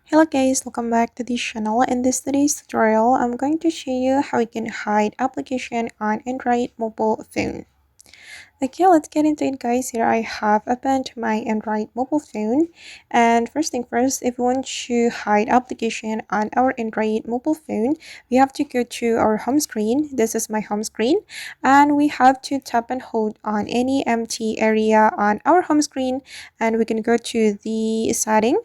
Hello guys, welcome back to this channel. In this today's tutorial, I'm going to show you how you can hide application on Android mobile phone. Okay, let's get into it guys. Here I have opened my Android mobile phone, and first thing first, if we want to hide application on our Android mobile phone, we have to go to our home screen. This is my home screen, and we have to tap and hold on any empty area on our home screen, and we can go to the setting.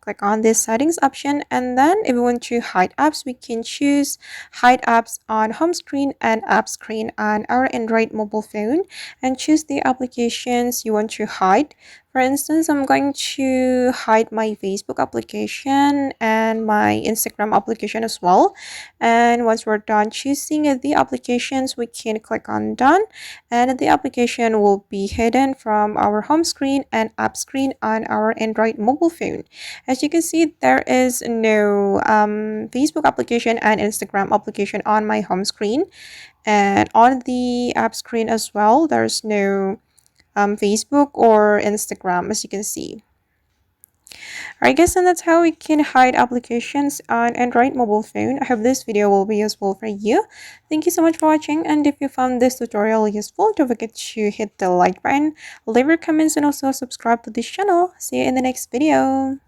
Click on this settings option, and then if we want to hide apps, we can choose hide apps on home screen and app screen on our Android mobile phone, and choose the applications you want to hide. For instance, I'm going to hide my Facebook application and my Instagram application as well. And once we're done choosing the applications, we can click on done, and the application will be hidden from our home screen and app screen on our Android mobile phone. As you can see, there is no Facebook application and Instagram application on my home screen, and on the app screen as well, there's no Facebook or Instagram, as you can see. Alright guys, and that's how we can hide applications on Android mobile phone. I hope this video will be useful for you. Thank you so much for watching, and if you found this tutorial useful, don't forget to hit the like button, leave your comments, and also subscribe to this channel. See you in the next video.